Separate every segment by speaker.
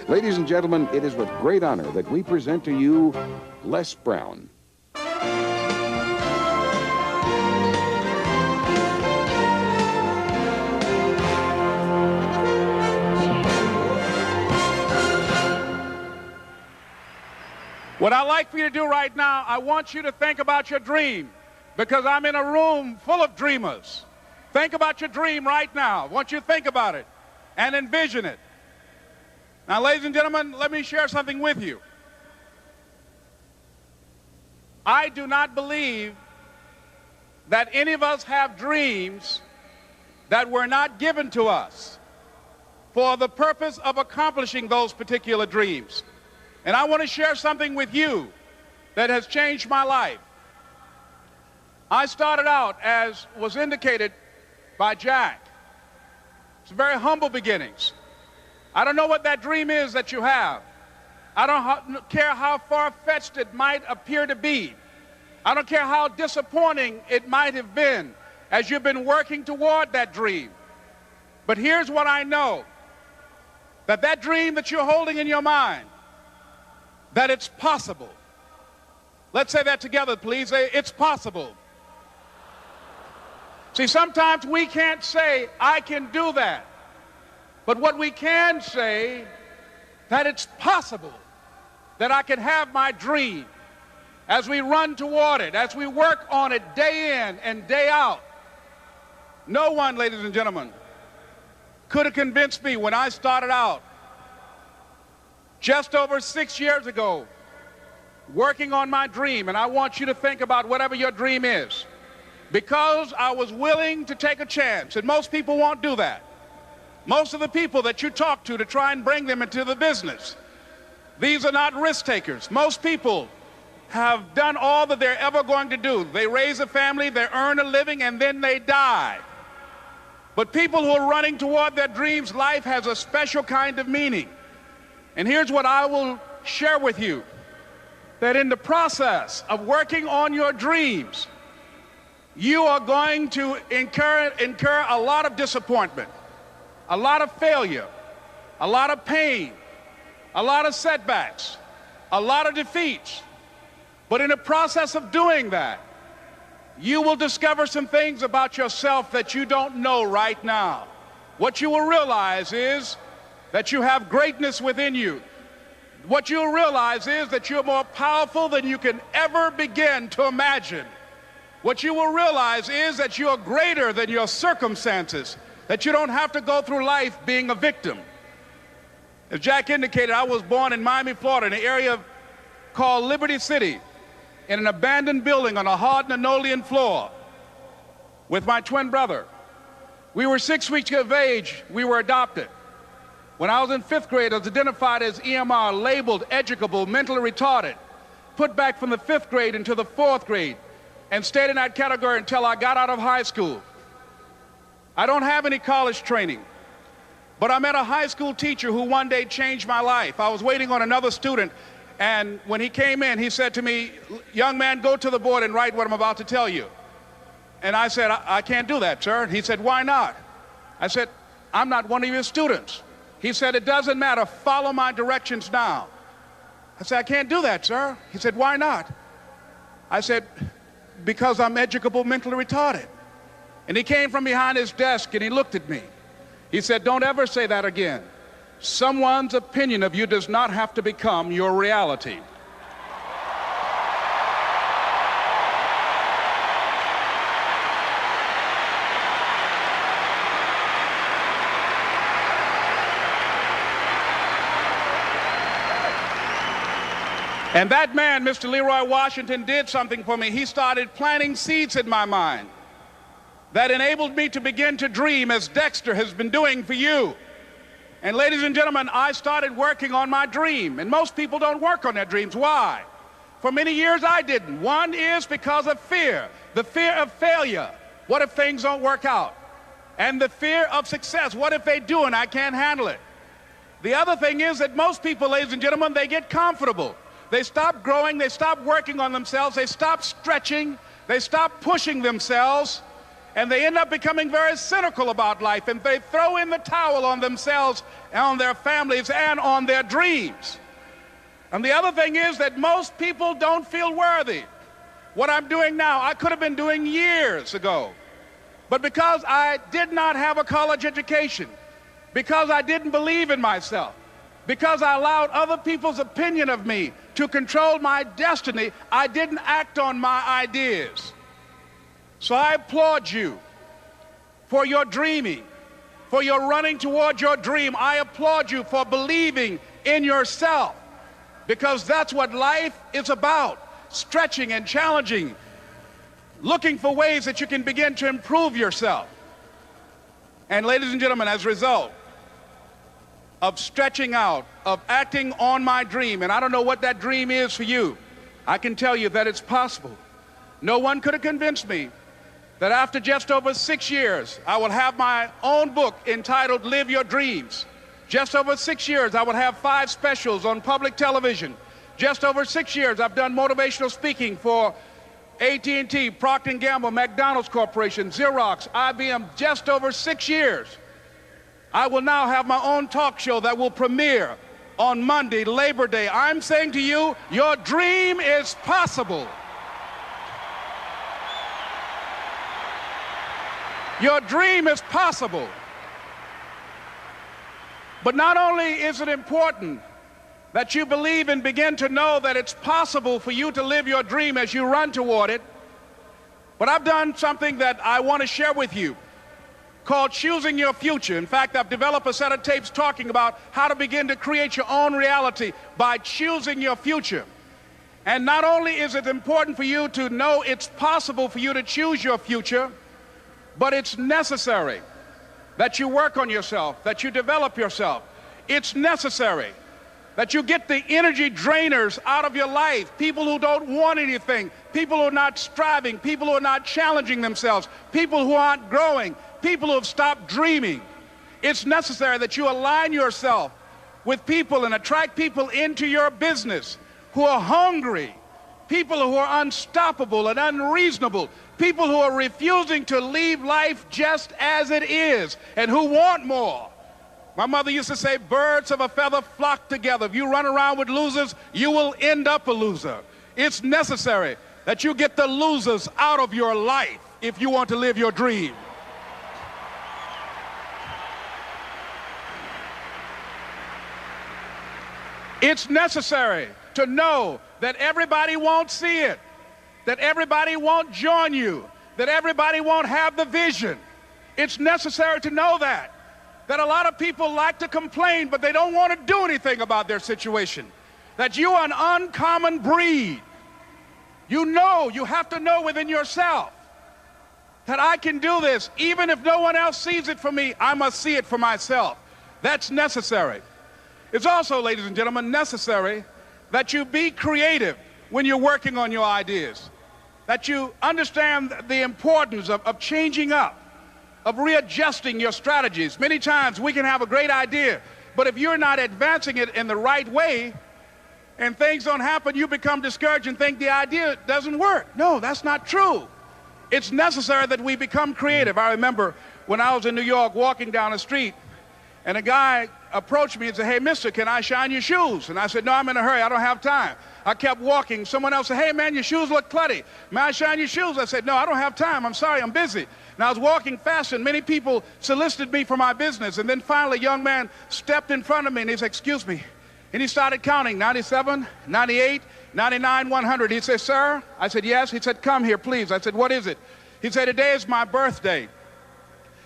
Speaker 1: Ladies and gentlemen, it is with great honor that we present to you Les Brown.
Speaker 2: What I'd like for you to do right now, I want you to think about your dream, because I'm in a room full of dreamers. Think about your dream right now. I want you to think about it and envision it. Now, ladies and gentlemen, let me share something with you. I do not believe that any of us have dreams that were not given to us for the purpose of accomplishing those particular dreams. And I want to share something with you that has changed my life. I started out, as was indicated by Jack. It's very humble beginnings. I don't know what that dream is that you have. I don't care how far-fetched it might appear to be. I don't care how disappointing it might have been as you've been working toward that dream. But here's what I know, that dream that you're holding in your mind, that it's possible. Let's say that together, please. Say, it's possible. See, sometimes we can't say, I can do that. But what we can say, that it's possible that I can have my dream as we run toward it, as we work on it day in and day out. No one, ladies and gentlemen, could have convinced me when I started out just over 6 years ago, working on my dream. And I want you to think about whatever your dream is, because I was willing to take a chance. And most people won't do that. Most of the people that you talk to try and bring them into the business, these are not risk takers. Most people have done all that they're ever going to do. They raise a family, they earn a living, and then they die. But people who are running toward their dreams, life has a special kind of meaning. And here's what I will share with you, that in the process of working on your dreams, you are going to incur a lot of disappointment, a lot of failure, a lot of pain, a lot of setbacks, a lot of defeats. But in the process of doing that, you will discover some things about yourself that you don't know right now. What you will realize is that you have greatness within you. What you'll realize is that you're more powerful than you can ever begin to imagine. What you will realize is that you are greater than your circumstances, that you don't have to go through life being a victim. As Jack indicated, I was born in Miami, Florida, in an area called Liberty City, in an abandoned building on a hard linoleum floor with my twin brother. We were 6 weeks of age. We were adopted. When I was in 5th grade, I was identified as EMR, labeled educable, mentally retarded, put back from the 5th grade into the 4th grade, and stayed in that category until I got out of high school. I don't have any college training, but I met a high school teacher who one day changed my life. I was waiting on another student, and when he came in, he said to me, young man, go to the board and write what I'm about to tell you. And I said, I can't do that, sir. He said, why not? I said, I'm not one of your students. He said, it doesn't matter, follow my directions now. I said, I can't do that, sir. He said, why not? I said, because I'm educable, mentally retarded. And he came from behind his desk and he looked at me. He said, don't ever say that again. Someone's opinion of you does not have to become your reality. And that man, Mr. Leroy Washington, did something for me. He started planting seeds in my mind that enabled me to begin to dream, as Dexter has been doing for you. And ladies and gentlemen, I started working on my dream. And most people don't work on their dreams. Why? For many years I didn't. One is because of fear. The fear of failure. What if things don't work out? And the fear of success. What if they do and I can't handle it? The other thing is that most people, ladies and gentlemen, they get comfortable. They stop growing, they stop working on themselves, they stop stretching, they stop pushing themselves, and they end up becoming very cynical about life, and they throw in the towel on themselves and on their families and on their dreams. And the other thing is that most people don't feel worthy. What I'm doing now, I could have been doing years ago. But because I did not have a college education, because I didn't believe in myself, because I allowed other people's opinion of me to control my destiny, I didn't act on my ideas. So I applaud you for your dreaming, for your running toward your dream. I applaud you for believing in yourself, because that's what life is about, stretching and challenging, looking for ways that you can begin to improve yourself. And ladies and gentlemen, as a result of stretching out, of acting on my dream, and I don't know what that dream is for you, I can tell you that it's possible. No one could have convinced me that after just over 6 years, I will have my own book entitled Live Your Dreams. Just over 6 years, I would have 5 specials on public television. Just over 6 years, I've done motivational speaking for AT&T, Procter & Gamble, McDonald's Corporation, Xerox, IBM. Just over 6 years. I will now have my own talk show that will premiere on Monday, Labor Day. I'm saying to you, your dream is possible. Your dream is possible. But not only is it important that you believe and begin to know that it's possible for you to live your dream as you run toward it, but I've done something that I want to share with you called Choosing Your Future. In fact, I've developed a set of tapes talking about how to begin to create your own reality by choosing your future. And not only is it important for you to know it's possible for you to choose your future, but it's necessary that you work on yourself, that you develop yourself. It's necessary that you get the energy drainers out of your life, people who don't want anything, people who are not striving, people who are not challenging themselves, people who aren't growing, people who have stopped dreaming. It's necessary that you align yourself with people and attract people into your business who are hungry, people who are unstoppable and unreasonable, people who are refusing to leave life just as it is and who want more. My mother used to say, birds of a feather flock together. If you run around with losers, you will end up a loser. It's necessary that you get the losers out of your life if you want to live your dream. It's necessary to know that everybody won't see it, that everybody won't join you, that everybody won't have the vision. It's necessary to know that a lot of people like to complain, but they don't want to do anything about their situation, that you are an uncommon breed. You know, you have to know within yourself that I can do this. Even if no one else sees it for me, I must see it for myself. That's necessary. It's also, ladies and gentlemen, necessary that you be creative when you're working on your ideas, that you understand the importance of changing up, of readjusting your strategies. Many times we can have a great idea, but if you're not advancing it in the right way and things don't happen, you become discouraged and think the idea doesn't work. No, that's not true. It's necessary that we become creative. I remember when I was in New York walking down the street, and a guy approached me and said, "Hey, mister, can I shine your shoes?" And I said, "No, I'm in a hurry. I don't have time." I kept walking. Someone else said, "Hey, man, your shoes look clutty. May I shine your shoes?" I said, "No, I don't have time. I'm sorry, I'm busy." And I was walking fast, and many people solicited me for my business. And then finally, a young man stepped in front of me, and he said, "Excuse me." And he started counting, 97, 98, 99, 100. He said, "Sir?" I said, "Yes." He said, "Come here, please." I said, "What is it?" He said, "Today is my birthday.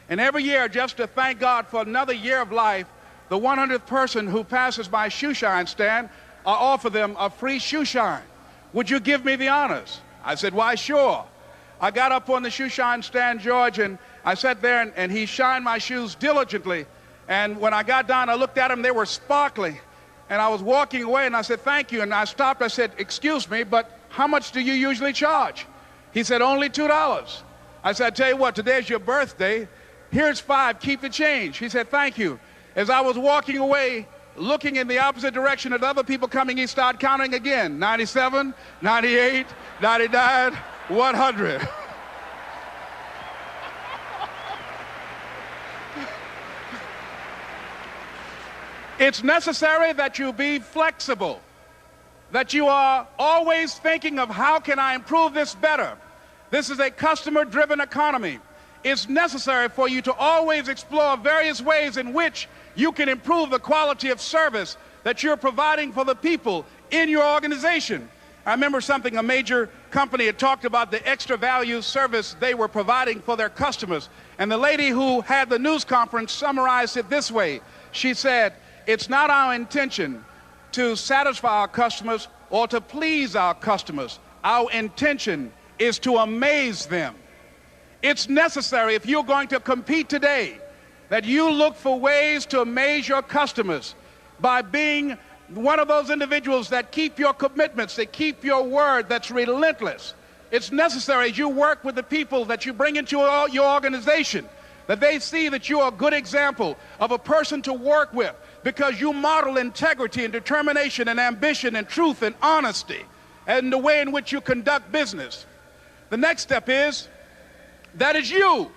Speaker 2: And every year, just to thank God for another year of life, the 100th person who passes my shoe shine stand, I offer them a free shoe shine. Would you give me the honors?" I said, "Why, sure." I got up on the shoe shine stand, George, and I sat there, and he shined my shoes diligently. And when I got down, I looked at them, they were sparkling. And I was walking away, and I said, "Thank you." And I stopped, I said, "Excuse me, but how much do you usually charge?" He said, "Only $2. I said, "I tell you what, today's your birthday. Here's $5, keep the change." He said, "Thank you." As I was walking away, looking in the opposite direction at other people coming, he started counting again. 97, 98, 99, 100. It's necessary that you be flexible, that you are always thinking of how can I improve this better. This is a customer-driven economy. It's necessary for you to always explore various ways in which you can improve the quality of service that you're providing for the people in your organization. I remember something a major company had talked about, the extra value service they were providing for their customers. And the lady who had the news conference summarized it this way. She said, "It's not our intention to satisfy our customers or to please our customers. Our intention is to amaze them." It's necessary, if you're going to compete today, that you look for ways to amaze your customers by being one of those individuals that keep your commitments, that keep your word, that's relentless. It's necessary as you work with the people that you bring into your organization, that they see that you are a good example of a person to work with because you model integrity and determination and ambition and truth and honesty and the way in which you conduct business. The next step is, that is you.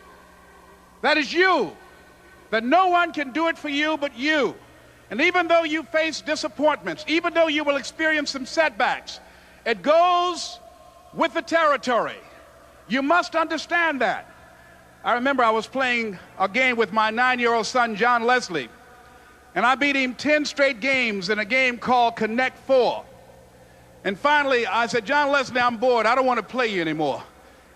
Speaker 2: That is you. That no one can do it for you but you. And even though you face disappointments, even though you will experience some setbacks, it goes with the territory. You must understand that. I remember I was playing a game with my 9-year-old son, John Leslie, and I beat him 10 straight games in a game called Connect Four. And finally, I said, "John Leslie, I'm bored. I don't want to play you anymore."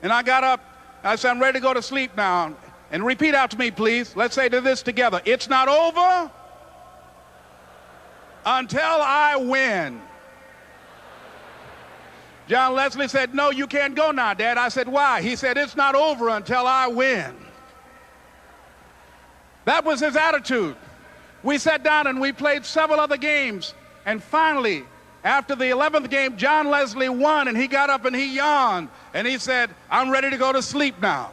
Speaker 2: And I got up. I said, "I'm ready to go to sleep now." And repeat after me, please. Let's say this together. It's not over until I win. John Leslie said, "No, you can't go now, Dad." I said, "Why?" He said, "It's not over until I win." That was his attitude. We sat down and we played several other games. And finally, after the 11th game, John Leslie won, and he got up and he yawned. And he said, "I'm ready to go to sleep now."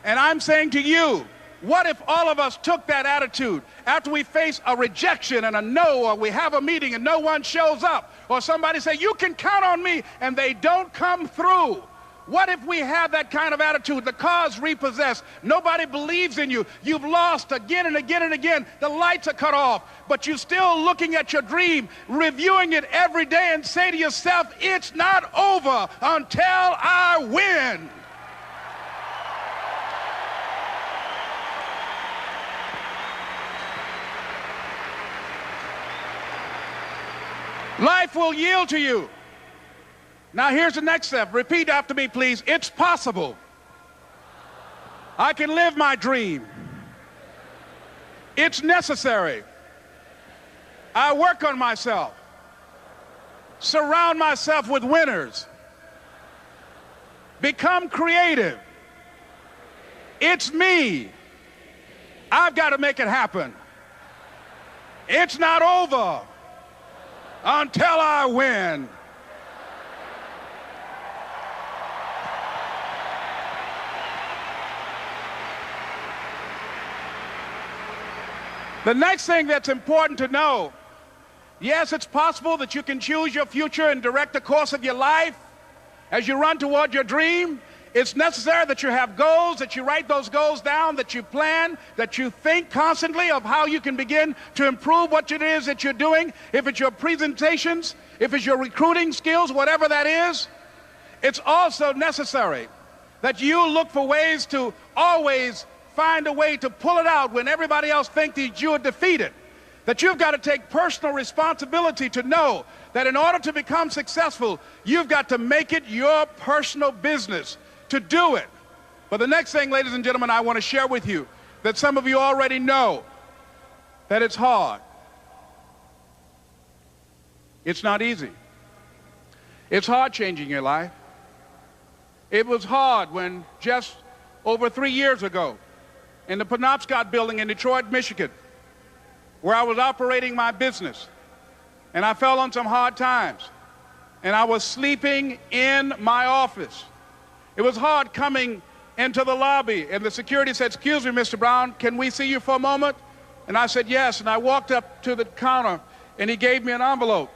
Speaker 2: And I'm saying to you, what if all of us took that attitude after we face a rejection and a no, or we have a meeting and no one shows up, or somebody say, "You can count on me," and they don't come through? What if we have that kind of attitude? The car's repossessed. Nobody believes in you. You've lost again and again and again. The lights are cut off, but you're still looking at your dream, reviewing it every day, and say to yourself, "It's not over until I win." Life will yield to you. Now here's the next step. Repeat after me, please. It's possible. I can live my dream. It's necessary. I work on myself. Surround myself with winners. Become creative. It's me. I've got to make it happen. It's not over until I win. The next thing that's important to know, yes, it's possible that you can choose your future and direct the course of your life as you run toward your dream. It's necessary that you have goals, that you write those goals down, that you plan, that you think constantly of how you can begin to improve what it is that you're doing. If it's your presentations, if it's your recruiting skills, whatever that is, it's also necessary that you look for ways to always find a way to pull it out when everybody else thinks that you are defeated. That you've got to take personal responsibility to know that in order to become successful, you've got to make it your personal business to do it. But the next thing, ladies and gentlemen, I want to share with you that some of you already know that it's hard. It's not easy. It's hard changing your life. It was hard when just over 3 years ago in the Penobscot building in Detroit, Michigan, where I was operating my business, and I fell on some hard times, and I was sleeping in my office. It was hard coming into the lobby, and the security said, "Excuse me, Mr. Brown, can we see you for a moment?" And I said, "Yes." And I walked up to the counter, and he gave me an envelope.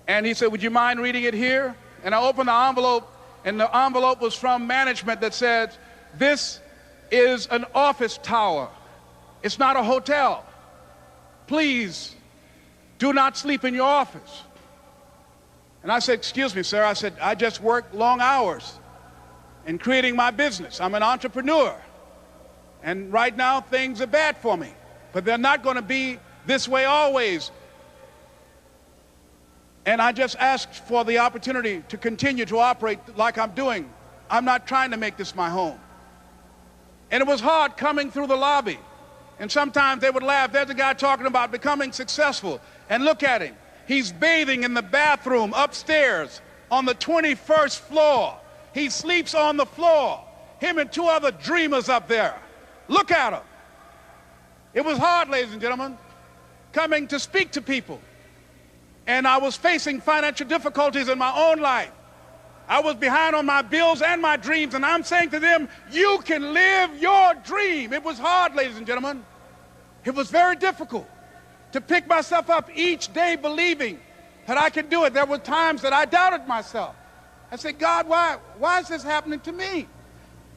Speaker 2: And he said, "Would you mind reading it here?" And I opened the envelope, and the envelope was from management that said, "This is an office tower. It's not a hotel. please do not sleep in your office. And I said, excuse me, sir. I said, I just work long hours in creating my business. I'm an entrepreneur. And right now, things are bad for me. But they're not going to be this way always. And I just asked for the opportunity to continue to operate like I'm doing. I'm not trying to make this my home. And it was hard coming through the lobby. And sometimes they would laugh. There's a guy talking about becoming successful. And look at him. He's bathing in the bathroom upstairs on the 21st floor. He sleeps on the floor. Him and two other dreamers up there. Look at him. It was hard, ladies and gentlemen, coming to speak to people. And I was facing financial difficulties in my own life. I was behind on my bills and my dreams, and I'm saying to them, you can live your dream. It was hard, ladies and gentlemen. It was very difficult to pick myself up each day believing that I could do it. There were times that I doubted myself. I said, God, why is this happening to me?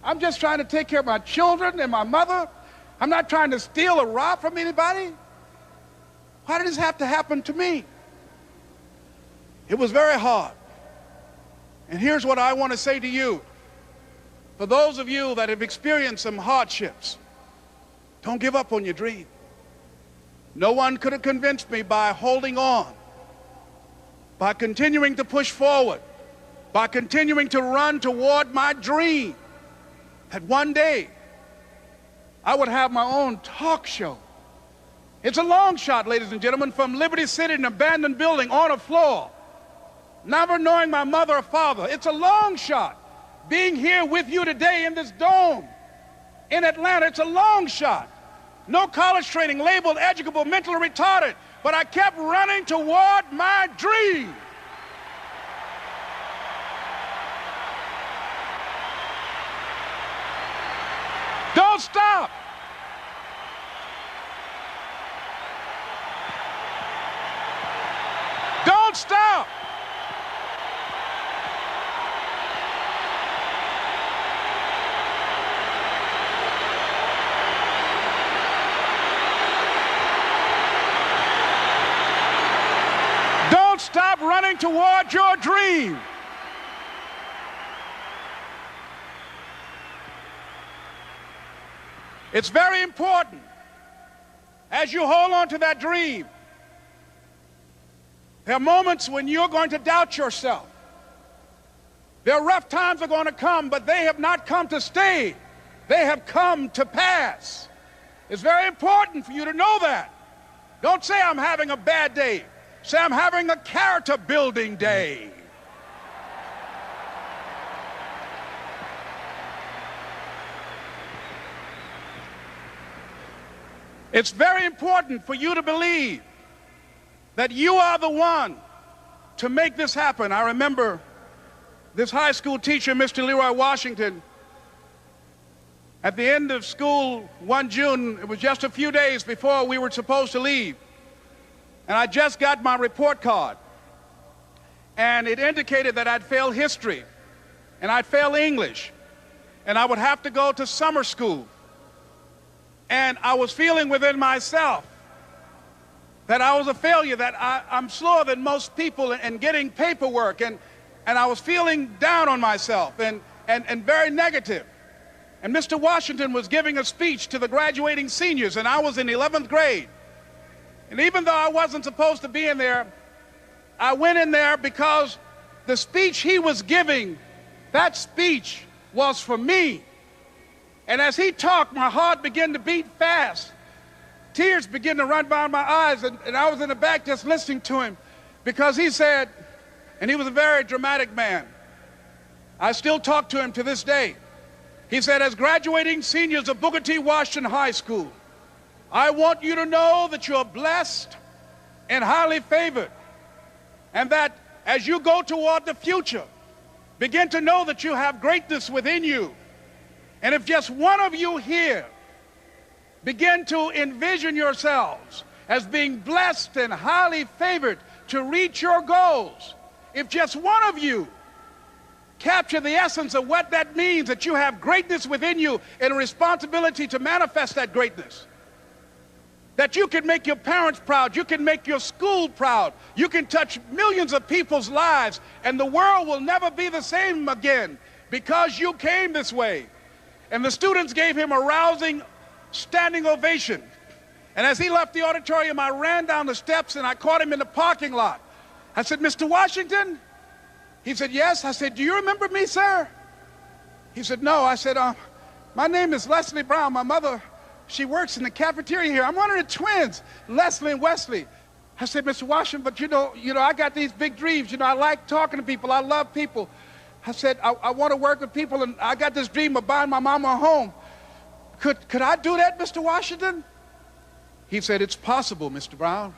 Speaker 2: I'm just trying to take care of my children and my mother. I'm not trying to steal or rob from anybody. Why did this have to happen to me? It was very hard. And here's what I want to say to you. For those of you that have experienced some hardships, don't give up on your dream. No one could have convinced me by holding on, by continuing to push forward, by continuing to run toward my dream, that one day I would have my own talk show. It's a long shot, ladies and gentlemen, from Liberty City, an abandoned building on a floor, never knowing my mother or father. It's a long shot. Being here with you today in this dome in Atlanta, it's a long shot. No college training, labeled educable, mentally retarded, but I kept running toward my dream. Don't stop. Don't stop. Don't stop running toward your dream. It's very important as you hold on to that dream. There are moments when you're going to doubt yourself. There are rough times that are going to come, but they have not come to stay. They have come to pass. It's very important for you to know that. Don't say I'm having a bad day. Say I'm having a character building day. It's very important for you to believe that you are the one to make this happen. I remember this high school teacher, Mr. Leroy Washington, at the end of school one June, it was just a few days before we were supposed to leave, and I just got my report card, and it indicated that I'd failed history, and I'd failed English, and I would have to go to summer school. And I was feeling within myself that I was a failure, that I'm slower than most people in getting paperwork, and I was feeling down on myself and very negative. And Mr. Washington was giving a speech to the graduating seniors, and I was in 11th grade. And even though I wasn't supposed to be in there, I went in there because the speech he was giving, that speech was for me. And as he talked, my heart began to beat fast. Tears began to run down my eyes, and I was in the back just listening to him because he said, and he was a very dramatic man. I still talk to him to this day. He said, as graduating seniors of Booker T. Washington High School, I want you to know that you're blessed and highly favored, and that as you go toward the future, begin to know that you have greatness within you. And if just one of you here begin to envision yourselves as being blessed and highly favored to reach your goals, if just one of you capture the essence of what that means, that you have greatness within you and a responsibility to manifest that greatness, that you can make your parents proud, you can make your school proud, you can touch millions of people's lives, and the world will never be the same again because you came this way. And the students gave him a rousing standing ovation. And as he left the auditorium, I ran down the steps and I caught him in the parking lot. I said, "Mr. Washington?" He said, "Yes." I said, "Do you remember me, sir?" He said, "No." I said, "My name is Leslie Brown. My mother, she works in the cafeteria here. I'm one of the twins, Leslie and Wesley." I said, "Mr. Washington, but you know, I got these big dreams. You know, I like talking to people. I love people." I said, I want to work with people, and I got this dream of buying my mama a home. Could I do that, Mr. Washington?" He said, "It's possible, Mr. Brown."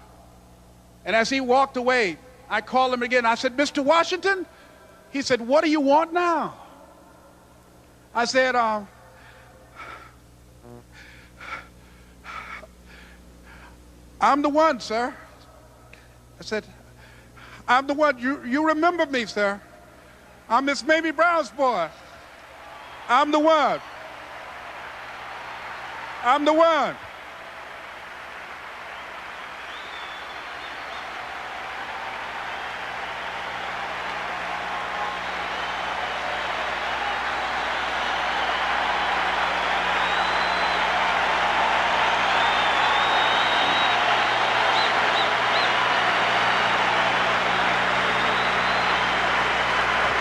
Speaker 2: And as he walked away, I called him again. I said, "Mr. Washington?" He said, "What do you want now?" I said, "I'm the one, sir." I said, "I'm the one. You remember me, sir. I'm Miss Mamie Brown's boy. I'm the one. I'm the one."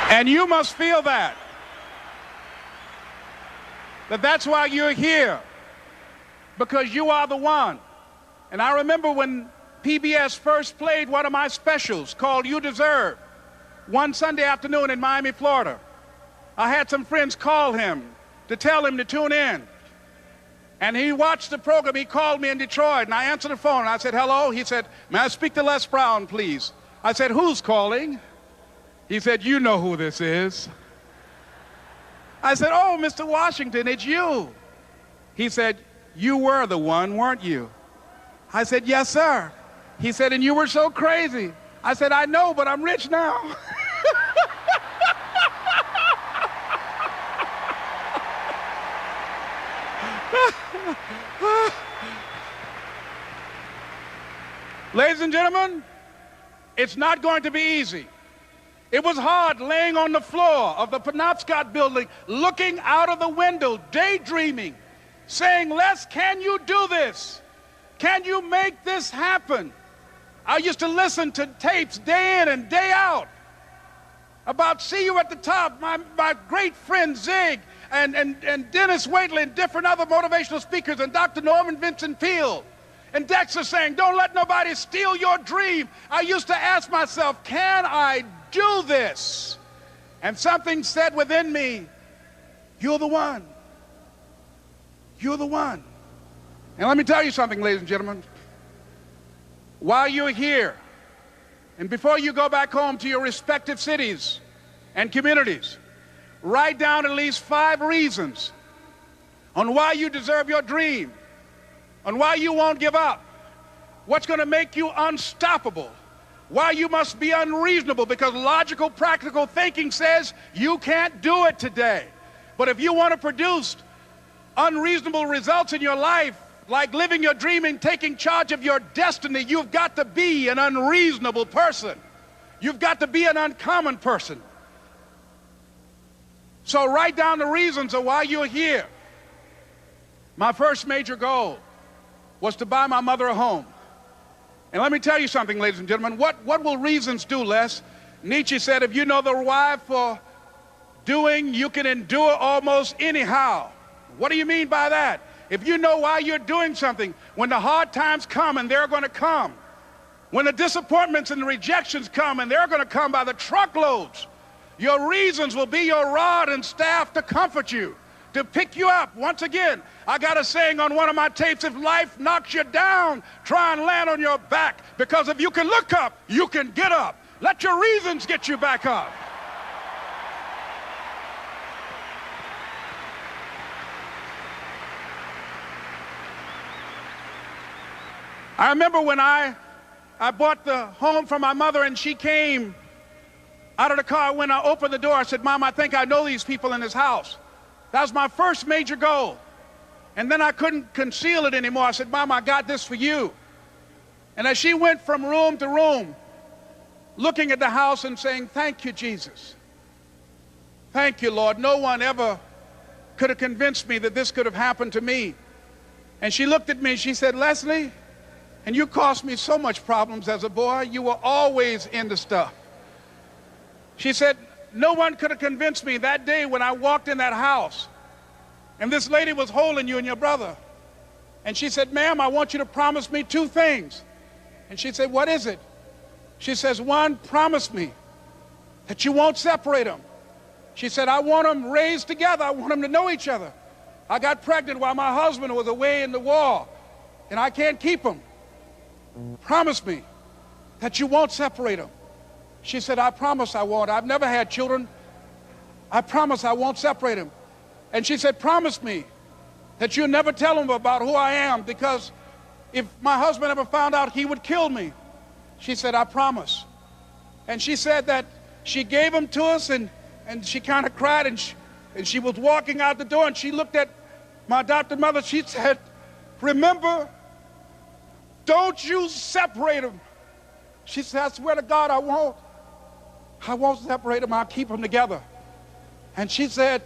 Speaker 2: And you must feel that's why you're here, because you are the one. And I remember when PBS first played one of my specials called "You Deserve" one Sunday afternoon in Miami, Florida. I had some friends call him to tell him to tune in. And he watched the program. He called me in Detroit, and I answered the phone. I said, "Hello." He said, "May I speak to Les Brown, please?" I said, "Who's calling?" He said, "You know who this is." I said, "Oh, Mr. Washington, it's you." He said, "You were the one, weren't you?" I said, "Yes, sir." He said, "And you were so crazy." I said, "I know, but I'm rich now." Ladies and gentlemen, it's not going to be easy. It was hard laying on the floor of the Penobscot building, looking out of the window, daydreaming, saying, "Les, can you do this? Can you make this happen?" I used to listen to tapes day in and day out about "See You at the Top," my great friend Zig and Dennis Waitley and different other motivational speakers, and Dr. Norman Vincent Peale and Dexter saying, "Don't let nobody steal your dream." I used to ask myself, can I do this? And something said within me, "You're the one. You're the one." And let me tell you something, ladies and gentlemen. While you're here, and before you go back home to your respective cities and communities, write down at least 5 reasons on why you deserve your dream, on why you won't give up, what's going to make you unstoppable, why you must be unreasonable, because logical, practical thinking says you can't do it today. But if you want to produce unreasonable results in your life, like living your dream and taking charge of your destiny, you've got to be an unreasonable person. You've got to be an uncommon person. So write down the reasons of why you're here. My first major goal was to buy my mother a home. And let me tell you something, ladies and gentlemen. What will reasons do, Les? Nietzsche said, if you know the why for doing, you can endure almost anyhow. What do you mean by that? If you know why you're doing something, when the hard times come, and they're going to come, when the disappointments and the rejections come, and they're going to come by the truckloads, your reasons will be your rod and staff to comfort you, to pick you up. Once again, I got a saying on one of my tapes: if life knocks you down, try and land on your back, because if you can look up, you can get up. Let your reasons get you back up. I remember when I bought the home for my mother, and she came out of the car. When I opened the door, I said, "Mom, I think I know these people in this house." That was my first major goal. And then I couldn't conceal it anymore. I said, Mom, I got this for you. And as she went from room to room, looking at the house and saying, thank you, Jesus. Thank you, Lord. No one ever could have convinced me that this could have happened to me. And she looked at me and she said, Leslie, and you caused me so much problems as a boy. You were always into stuff. She said, no one could have convinced me that day when I walked in that house and this lady was holding you and your brother. And she said, ma'am, I want you to promise me 2 things. And she said, what is it? She says, 1, promise me that you won't separate them. She said, I want them raised together. I want them to know each other. I got pregnant while my husband was away in the war, and I can't keep them. Promise me that you won't separate them. She said, I promise I won't. I've never had children. I promise I won't separate them. And she said, promise me that you'll never tell them about who I am, because if my husband ever found out, he would kill me. She said, I promise. And she said that she gave them to us, and she kind of cried, and she was walking out the door, and she looked at my adopted mother. She said, remember, don't you separate them. She said, I swear to God, I won't separate them. I'll keep them together. And she said,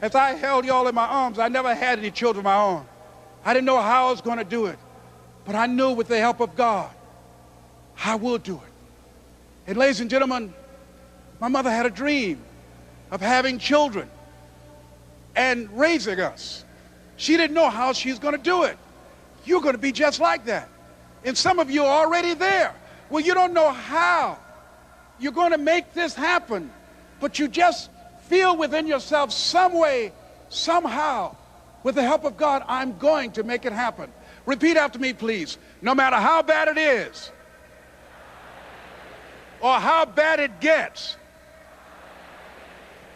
Speaker 2: as I held y'all in my arms, I never had any children of my own. I didn't know how I was going to do it, but I knew with the help of God, I will do it. And ladies and gentlemen, my mother had a dream of having children and raising us. She didn't know how she was going to do it. You're going to be just like that. And some of you are already there. Well, you don't know how you're going to make this happen, but you just feel within yourself some way, somehow, with the help of God, I'm going to make it happen. Repeat after me, please. No matter how bad it is, or how bad it gets,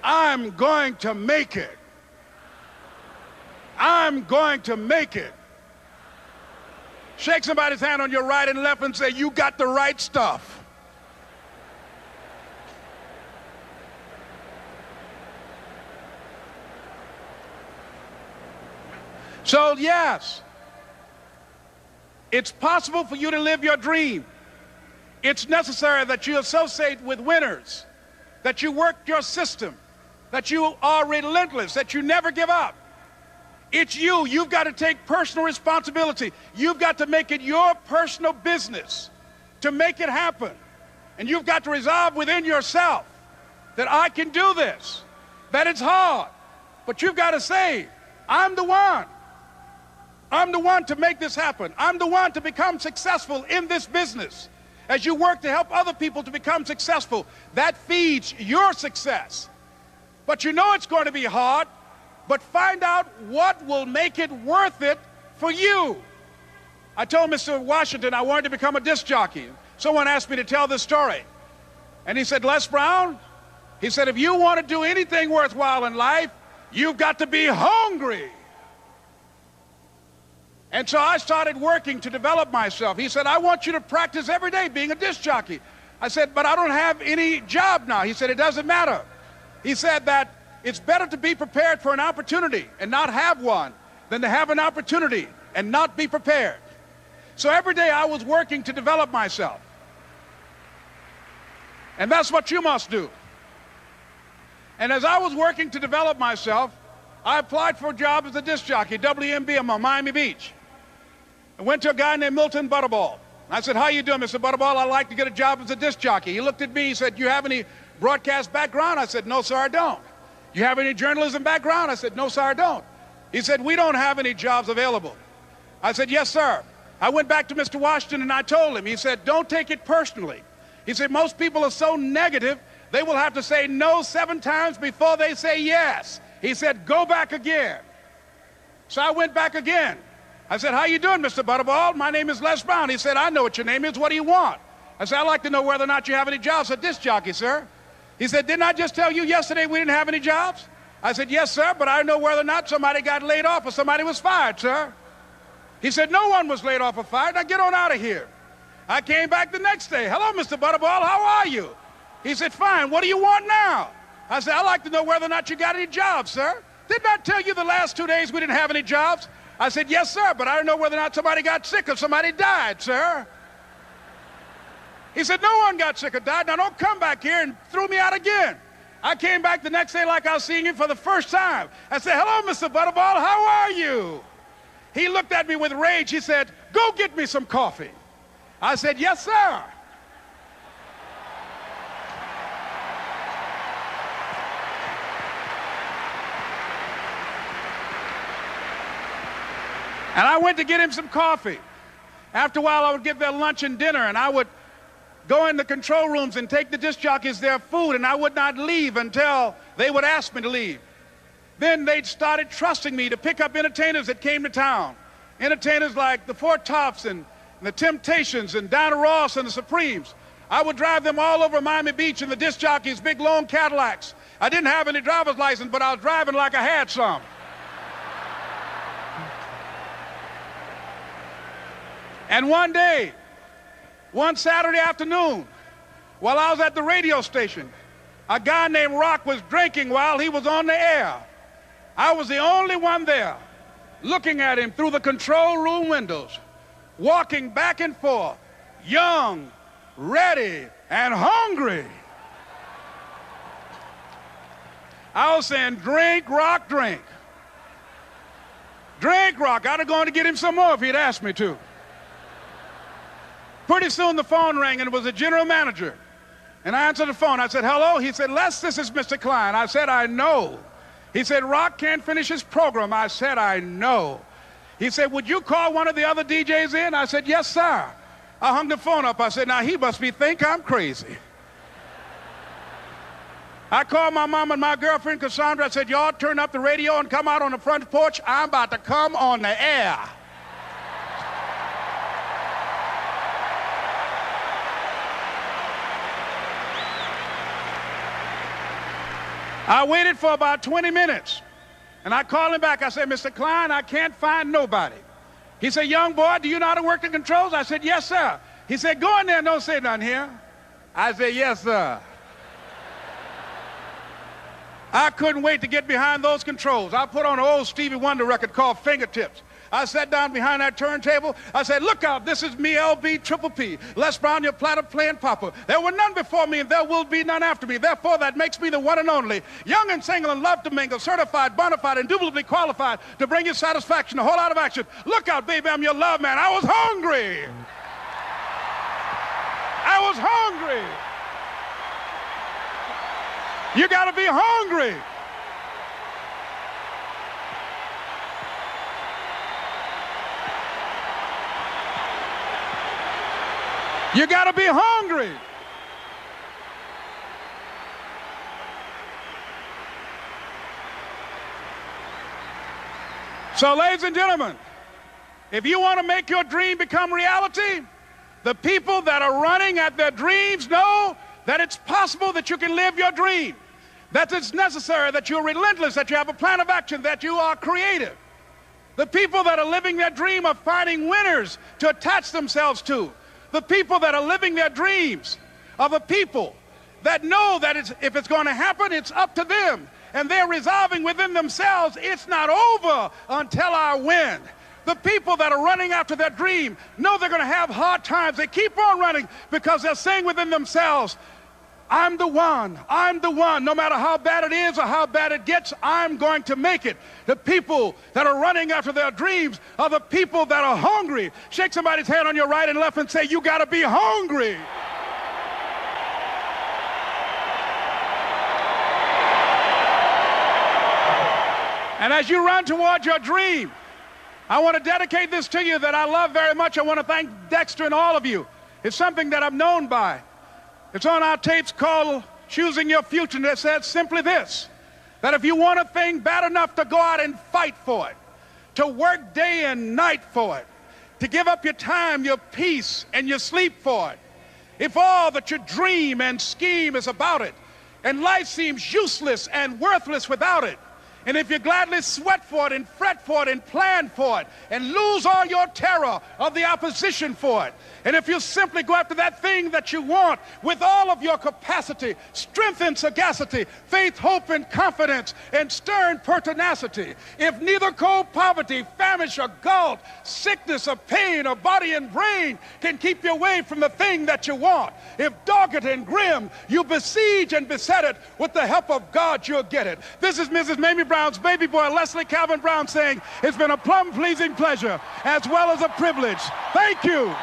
Speaker 2: I'm going to make it. I'm going to make it. Shake somebody's hand on your right and left and say, you got the right stuff. So yes, it's possible for you to live your dream. It's necessary that you associate with winners, that you work your system, that you are relentless, that you never give up. It's you. You've got to take personal responsibility. You've got to make it your personal business to make it happen. And you've got to resolve within yourself that I can do this, that it's hard, but you've got to say, I'm the one. I'm the one to make this happen. I'm the one to become successful in this business. As you work to help other people to become successful, that feeds your success. But you know it's going to be hard, but find out what will make it worth it for you. I told Mr. Washington I wanted to become a disc jockey. Someone asked me to tell this story. And he said, Les Brown, he said, if you want to do anything worthwhile in life, you've got to be hungry. And so I started working to develop myself. He said, I want you to practice every day being a disc jockey. I said, but I don't have any job now. He said, it doesn't matter. He said that it's better to be prepared for an opportunity and not have one than to have an opportunity and not be prepared. So every day I was working to develop myself. And that's what you must do. And as I was working to develop myself, I applied for a job as a disc jockey, WMBM on Miami Beach. I went to a guy named Milton Butterball. I said, how you doing, Mr. Butterball? I'd like to get a job as a disc jockey. He looked at me, he said, you have any broadcast background? I said, no, sir, I don't. You have any journalism background? I said, no, sir, I don't. He said, we don't have any jobs available. I said, yes, sir. I went back to Mr. Washington and I told him. He said, don't take it personally. He said, most people are so negative, they will have to say no 7 times before they say yes. He said, go back again. So I went back again. I said, how you doing, Mr. Butterball? My name is Les Brown. He said, I know what your name is. What do you want? I said, I'd like to know whether or not you have any jobs at disc jockey, sir. He said, didn't I just tell you yesterday we didn't have any jobs? I said, yes, sir, but I know whether or not somebody got laid off or somebody was fired, sir. He said, no one was laid off or fired. Now get on out of here. I came back the next day. Hello, Mr. Butterball, how are you? He said, fine, what do you want now? I said, I'd like to know whether or not you got any jobs, sir. didn't I tell you the last 2 days we didn't have any jobs? I said, yes, sir, but I don't know whether or not somebody got sick or somebody died, sir. He said, no one got sick or died. Now don't come back here and throw me out again. I came back the next day like I was seeing you for the first time. I said, hello, Mr. Butterball, how are you? He looked at me with rage. He said, go get me some coffee. I said, yes, sir. And I went to get him some coffee. After a while, I would get their lunch and dinner, and I would go in the control rooms and take the disc jockeys their food, and I would not leave until they would ask me to leave. Then they started trusting me to pick up entertainers that came to town. Entertainers like the Four Tops and the Temptations and Diana Ross and the Supremes. I would drive them all over Miami Beach in the disc jockeys' big long Cadillacs. I didn't have any driver's license, but I was driving like I had some. And one day, one Saturday afternoon, while I was at the radio station, a guy named Rock was drinking while he was on the air. I was the only one there, looking at him through the control room windows, walking back and forth, young, ready, and hungry. I was saying, drink, Rock, drink. Drink, Rock. I'd have gone to get him some more if he'd asked me to. Pretty soon the phone rang, and it was the general manager. And I answered the phone. I said, hello? He said, Les, this is Mr. Klein. I said, I know. He said, Rock can't finish his program. I said, I know. He said, would you call one of the other DJs in? I said, yes, sir. I hung the phone up. I said, now he must think I'm crazy. I called my mom and my girlfriend, Cassandra. I said, y'all turn up the radio and come out on the front porch. I'm about to come on the air. I waited for about 20 minutes, and I called him back. I said, Mr. Klein, I can't find nobody. He said, young boy, do you know how to work the controls? I said, yes, sir. He said, go in there and don't say nothing here. I said, yes, sir. I couldn't wait to get behind those controls. I put on an old Stevie Wonder record called Fingertips. I sat down behind that turntable. I said, look out, this is me, LB Triple P, Les Brown, your platter playing papa. There were none before me, and there will be none after me. Therefore, that makes me the one and only, young and single and love to mingle, certified, bona fide, indubitably qualified to bring you satisfaction, a whole lot of action. Look out, baby, I'm your love man. I was hungry. I was hungry. You got to be hungry. You got to be hungry. So, ladies and gentlemen, if you want to make your dream become reality, the people that are running at their dreams know that it's possible that you can live your dream, that it's necessary, that you're relentless, that you have a plan of action, that you are creative. The people that are living their dream are finding winners to attach themselves to. The people that are living their dreams are the people that know that if it's going to happen, it's up to them. And they're resolving within themselves, it's not over until I win. The people that are running after their dream know they're going to have hard times. They keep on running because they're saying within themselves, I'm the one, no matter how bad it is or how bad it gets, I'm going to make it. The people that are running after their dreams are the people that are hungry. Shake somebody's hand on your right and left and say, you got to be hungry. And as you run towards your dream, I want to dedicate this to you that I love very much. I want to thank Dexter and all of you. It's something that I'm known by. It's on our tapes called Choosing Your Future, and it says simply this, that if you want a thing bad enough to go out and fight for it, to work day and night for it, to give up your time, your peace, and your sleep for it, if all that you dream and scheme is about it, and life seems useless and worthless without it, And if you gladly sweat for it and fret for it and plan for it and lose all your terror of the opposition for it, and if you simply go after that thing that you want with all of your capacity, strength and sagacity, faith, hope and confidence, and stern pertinacity, if neither cold poverty, famish or gulf, sickness or pain or body and brain can keep you away from the thing that you want, if dogged and grim you besiege and beset it, with the help of God you'll get it. This is Mrs. Mamie Brown's baby boy, Leslie Calvin Brown, saying it's been a plumb pleasing pleasure as well as a privilege. Thank you.